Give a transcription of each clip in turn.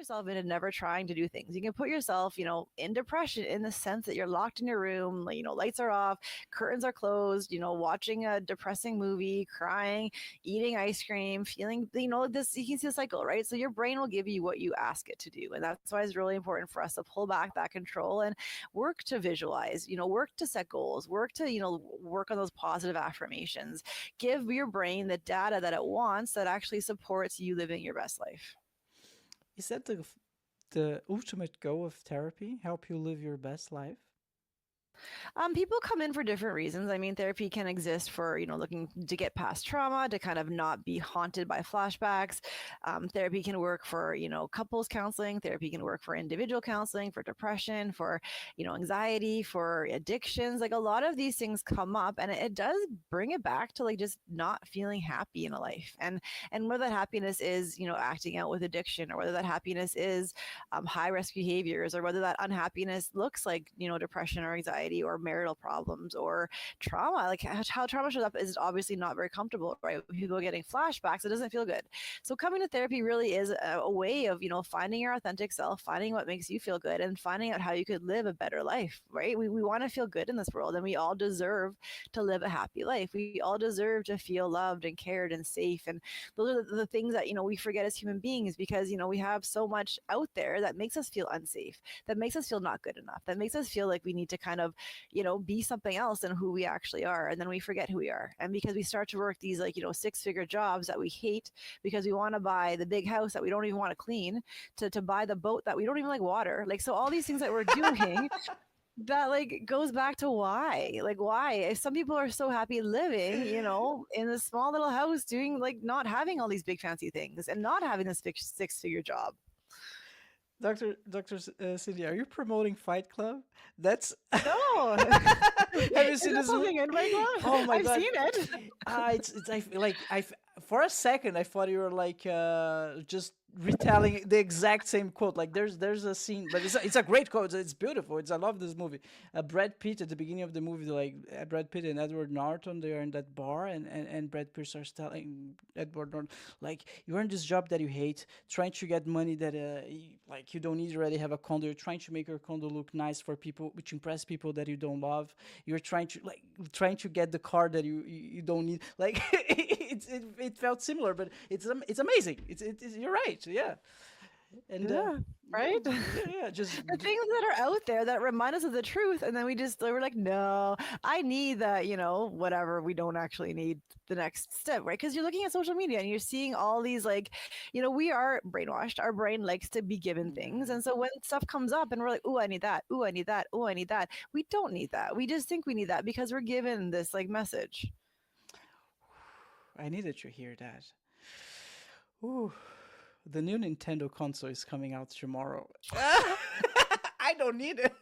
yourself into never trying to do things. You can put yourself, in depression in the sense that you're locked in your room, lights are off, curtains are closed, watching a depressing movie, crying, eating ice cream, feeling, this, you can see the cycle, right? So your brain will give you what you ask it to do. And that's why it's really important for us to pull back that control and work to visualize, work to set goals, work to, work on those positive affirmations. Give your brain the data that it wants that actually supports you living your best life. Is that the ultimate goal of therapy? Help you live your best life? People come in for different reasons. I mean, therapy can exist for, looking to get past trauma, to kind of not be haunted by flashbacks. Therapy can work for, couples counseling. Therapy can work for individual counseling, for depression, for, anxiety, for addictions. Like a lot of these things come up, and it does bring it back to like just not feeling happy in a life. And whether that happiness is, acting out with addiction, or whether that happiness is high risk behaviors, or whether that unhappiness looks like, depression or anxiety or marital problems or trauma. Like how trauma shows up is obviously not very comfortable, right? People are getting flashbacks, it doesn't feel good. So coming to therapy really is a way of, finding your authentic self, finding what makes you feel good, and finding out how you could live a better life, right? We want to feel good in this world, and we all deserve to live a happy life. We all deserve to feel loved and cared and safe. And those are the things that, we forget as human beings, because, we have so much out there that makes us feel unsafe, that makes us feel not good enough, that makes us feel like we need to kind of, be something else than who we actually are. And then we forget who we are. And because we start to work these like, 6-figure jobs that we hate, because we want to buy the big house that we don't even want to clean, to buy the boat that we don't even like water. Like, so all these things that we're doing that like goes back to why some people are so happy living, in a small little house, doing like not having all these big fancy things and not having this big 6-figure job. Dr. Cindi, are you promoting Fight Club? That's No. have you Is seen that this movie? something in my club? Oh my I've god! seen it. It's I like for a second I thought you were like just retelling the exact same quote. Like there's a scene, but it's a great quote. It's beautiful. I love this movie. Brad Pitt at the beginning of the movie, like Brad Pitt and Edward Norton, they are in that bar, and Brad Pitt starts telling Edward Norton, like, you're in this job that you hate, trying to get money that like you don't need. You already have a condo. You're trying to make your condo look nice for people, which impress people that you don't love. You're trying to get the car that you don't need. Like it felt similar, but it's amazing. It's you're right. Yeah. And Yeah, right? just The things that are out there that remind us of the truth, and then we're like, no, I need that, whatever. We don't actually need the next step, right? Because you're looking at social media and you're seeing all these like, we are brainwashed. Our brain likes to be given things, and so when stuff comes up and we're like, oh, I need that, oh, I need that, oh, I need that, we don't need that. We just think we need that because we're given this like message. I needed to hear that. Ooh, the new Nintendo console is coming out tomorrow. I don't need it.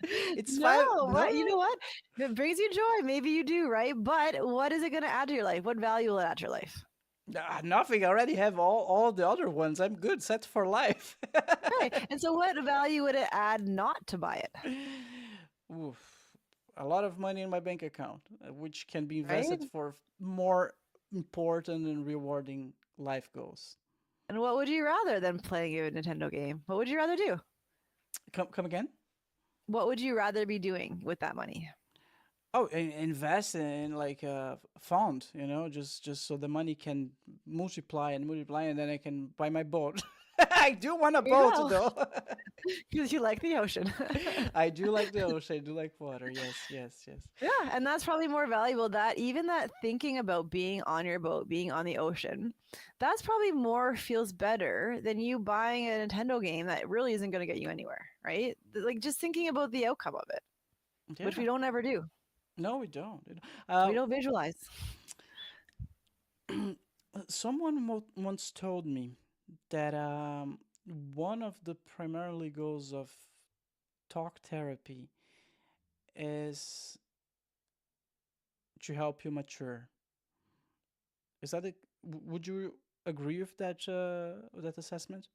It's fine. No, but you know what? If it brings you joy, maybe you do, right? But what is it going to add to your life? What value will it add to your life? Nothing. I already have all the other ones. I'm good, set for life. Right. And so what value would it add not to buy it? Oof. A lot of money in my bank account, which can be Right? invested for more important and rewarding life goals. And what would you rather than playing a Nintendo game? What would you rather do? Come again? What would you rather be doing with that money? Oh, invest in like a fund, just so the money can multiply and multiply, and then I can buy my boat. I do want a There you boat, go. though. Because you like the ocean. I do like the ocean. I do like water. Yes, yes, yes. Yeah, and that's probably more valuable, that even that thinking about being on your boat, being on the ocean, that's probably more feels better than you buying a Nintendo game that really isn't going to get you anywhere, right? Like just thinking about the outcome of it, which we Yeah. don't ever do. No, we don't. We don't visualize. Someone once told me that one of the primarily goals of talk therapy is to help you mature. Is that would you agree with that assessment?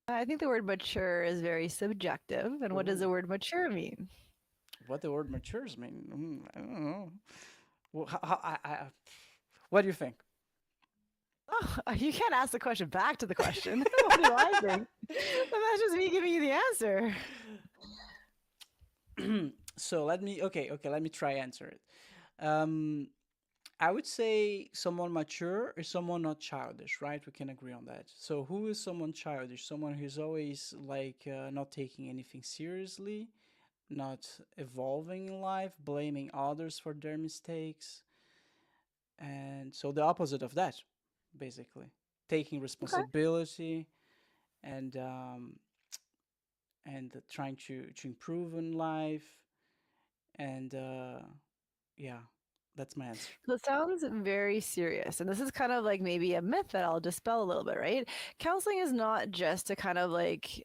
I think the word mature is very subjective. And what does the Ooh, word mature mean? what the word matures mean? I don't know. Well, what do you think? Oh, you can't ask the question back to the question. What do I think? But that's just me giving you the answer. So let me try answer it. Um, I would say someone mature or someone not childish, right? We can agree on that. So who is someone childish? Someone who's always like not taking anything seriously, not evolving in life, blaming others for their mistakes, and so the opposite of that, basically, taking Okay. responsibility and trying to improve in life, and yeah, that's my answer. So it sounds very serious. And this is kind of like maybe a myth that I'll dispel a little bit, right? Counseling is not just to kind of like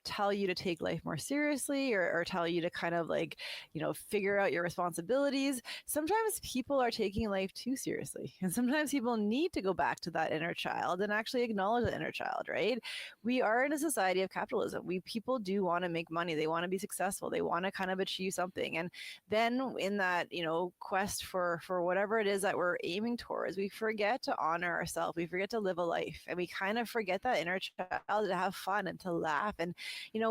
tell you to take life more seriously or tell you to kind of like, figure out your responsibilities. Sometimes people are taking life too seriously. And sometimes people need to go back to that inner child and actually acknowledge the inner child, right? We are in a society of capitalism. People do want to make money. They want to be successful. They want to kind of achieve something. And then in that quest for whatever it is that we're aiming towards, we forget to honor ourselves, we forget to live a life, and we kind of forget that inner child to have fun and to laugh. And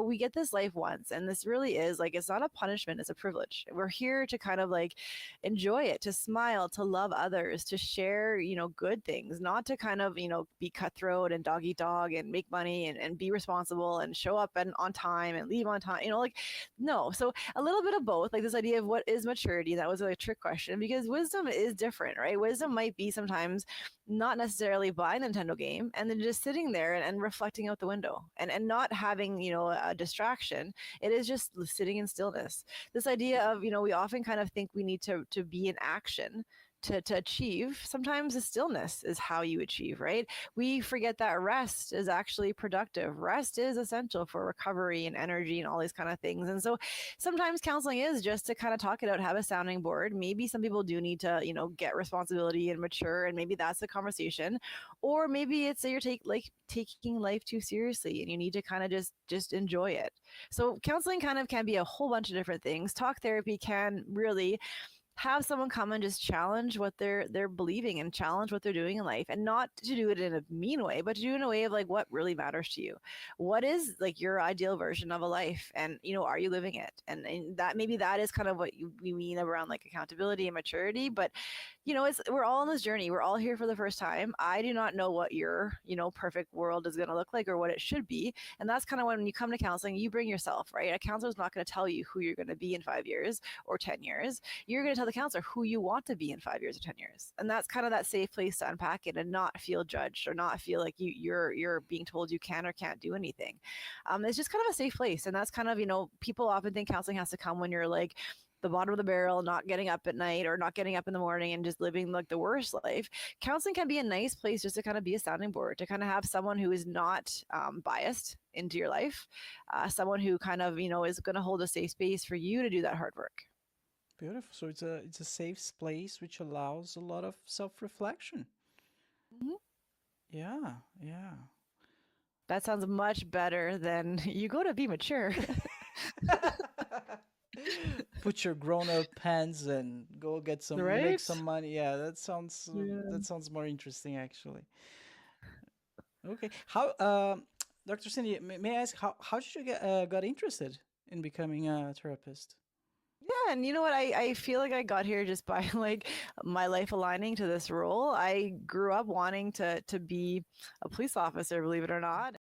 we get this life once, and this really is like, it's not a punishment, it's a privilege. We're here to kind of like enjoy it, to smile, to love others, to share good things, not to kind of be cutthroat and dog eat dog and make money and be responsible and show up and on time and leave on time, like, no. So a little bit of both, like this idea of what is maturity. That was a trick question because wisdom is different, right? Wisdom might be sometimes not necessarily buy a Nintendo game and then just sitting there and reflecting out the window and not having, a distraction. It is just sitting in stillness. This idea of, we often kind of think we need to be in action to achieve. Sometimes the stillness is how you achieve, right? We forget that rest is actually productive. Rest is essential for recovery and energy and all these kind of things. And so sometimes counseling is just to kind of talk it out, have a sounding board. Maybe some people do need to, get responsibility and mature, and maybe that's the conversation. Or maybe it's that you're taking life too seriously and you need to kind of just enjoy it. So counseling kind of can be a whole bunch of different things. Talk therapy can really have someone come and just challenge what they're believing and challenge what they're doing in life, and not to do it in a mean way, but to do it in a way of like what really matters to you. What is like your ideal version of a life, and are you living it? And that, maybe that is kind of what we mean around like accountability and maturity. But it's, we're all on this journey, we're all here for the first time. I do not know what your perfect world is going to look like or what it should be. And that's kind of when you come to counseling, you bring yourself, right? A counselor is not going to tell you who you're going to be in 5 years or 10 years. You're going to tell the counselor who you want to be in 5 years or 10 years. And that's kind of that safe place to unpack it and not feel judged or not feel like you're being told you can or can't do anything. It's just kind of a safe place. And that's kind of, people often think counseling has to come when you're like the bottom of the barrel, not getting up at night or not getting up in the morning and just living like the worst life. Counseling can be a nice place just to kind of be a sounding board, to kind of have someone who is not biased into your life, someone who kind of, is going to hold a safe space for you to do that hard work. Beautiful. So it's a safe place which allows a lot of self-reflection. Mhm. Yeah, yeah. That sounds much better than you go to be mature. Put your grown-up pants and go get some make Right? some money. Yeah, Yeah. that sounds more interesting actually. Okay. How Dr. Cindy, may I ask how did you get got interested in becoming a therapist? Yeah, and you know what? I feel like I got here just by like my life aligning to this role. I grew up wanting to be a police officer, believe it or not.